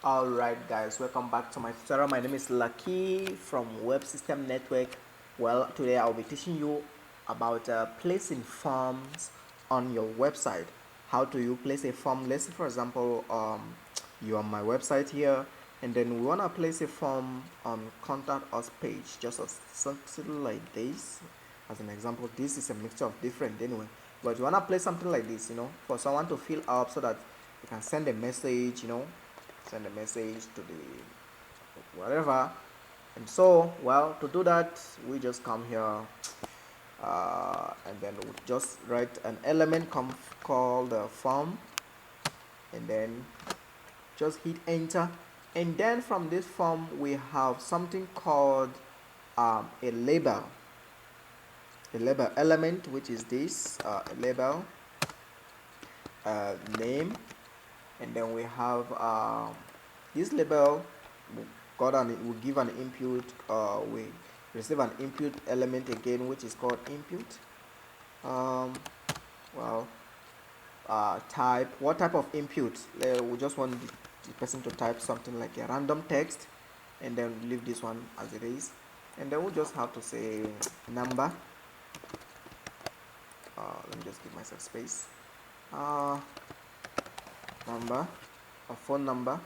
Alright guys, welcome back to my tutorial. My name is Lucky from Web System Network. Well, today I'll be teaching you about placing forms on your website. How do you place a form? Let's say for example, you're on my website here and then we want to place a form on contact us page, just something like this. As an example, this is a mixture of different anyway, but you want to place something like this, for someone to fill up so that you can send a message, send a message to the whatever. And so, well, to do that we just come here, and then we just write an element called form, and then just hit enter. And then from this form we have something called a label element, which is this a label name. And then we have this label will give an input. We receive an input element again, which is called input. Well, type, what type of input? We just want the person to type something like a random text, and then leave this one as it is. And then we just have to say number. Let me just give myself space. Number, a phone number,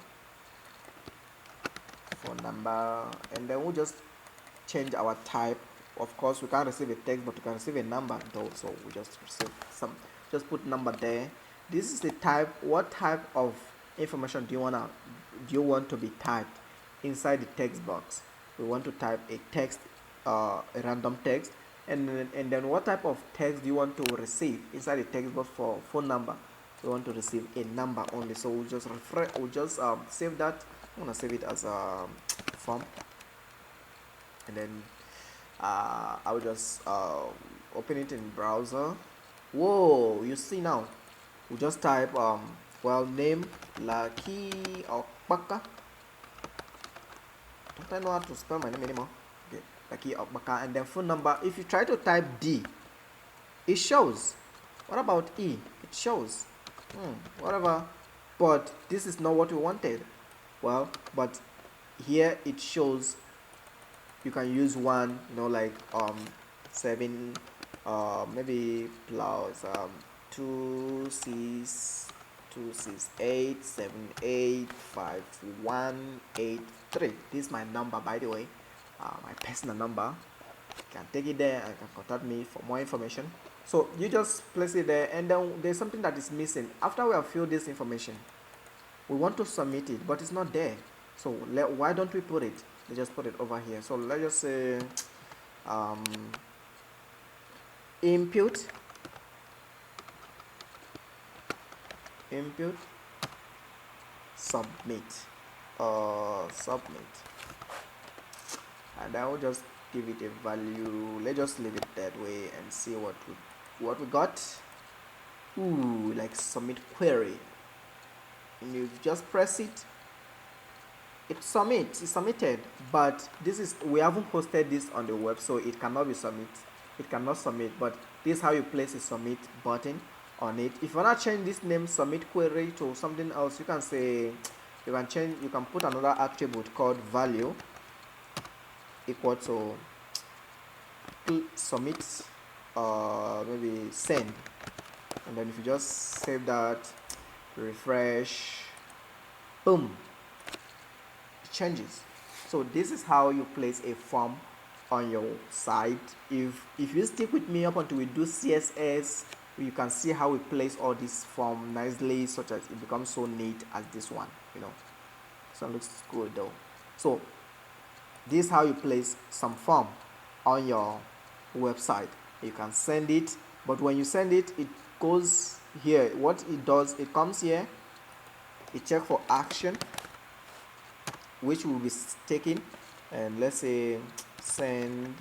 and then we'll just change our type. Of course we can't receive a text, but we can receive a number though, so we just receive just put number there. This is the type. What type of information do you want to be typed inside the text box? We want to type a text, a random text. And then what type of text do you want to receive inside the text box? For phone number, we want to receive a number only, so we'll just save that. I'm gonna save it as a form, and then I will just open it in browser. Whoa, you see now, we just type name Lucky Okpaka. Don't I know how to spell my name anymore? Okay, Lucky Okpaka. And then phone number. If you try to type D, it shows. What about E? It shows. Whatever, but this is not what we wanted. Well, but here it shows you can use one, like 7 maybe plus 268785183. This is my number, by the way, my personal number. You can take it there and can contact me for more information. So you just place it there, and then there's something that is missing. After we have filled this information, we want to submit it, but it's not there. So why don't we put it? Let's just put it over here. So let's just say input submit, and I will just give it a value. Let's just leave it that way and see what we got. Ooh, like submit query, and you just press it, it's submitted. But we haven't posted this on the web, so it cannot submit. But this is how you place a submit button on it. If you want to change this name submit query to something else, you can put another attribute called value equal to submit, maybe send. And then if you just save that, refresh, boom, it changes. So this is how you place a form on your site. If you stick with me up until we do CSS, you can see how we place all this form nicely, such as it becomes so neat as this one. So it looks good though. So this is how you place some form on your website. You can send it, but when you send it, it goes here. What it does, it comes here, it checks for action, which will be taken, and let's say send.php,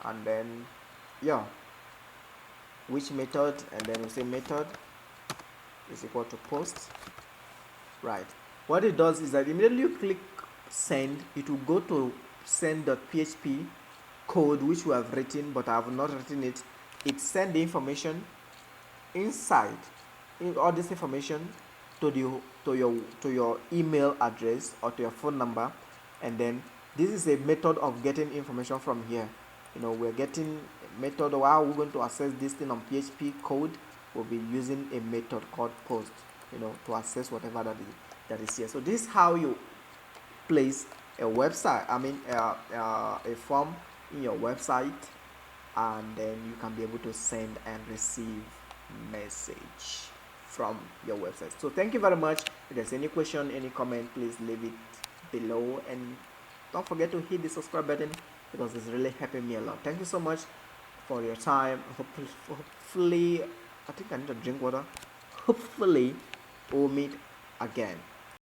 and then which method, and then we say method is equal to post. Right, what it does is that immediately you click send, it will go to send.php code which we have written, but I have not written it. It send the information, inside all this information to your email address or to your phone number, and then this is a method of getting information from here. We're getting a method. How we're going to access this thing on PHP code, we'll be using a method called post, to access whatever that is here. So this is how you place a website, a form in your website, and then you can be able to send and receive message from your website. So thank you very much. If there's any question, any comment, please leave it below, and don't forget to hit the subscribe button because it's really helping me a lot. Thank you so much for your time. Hopefully I think I need to drink water. Hopefully we'll meet again.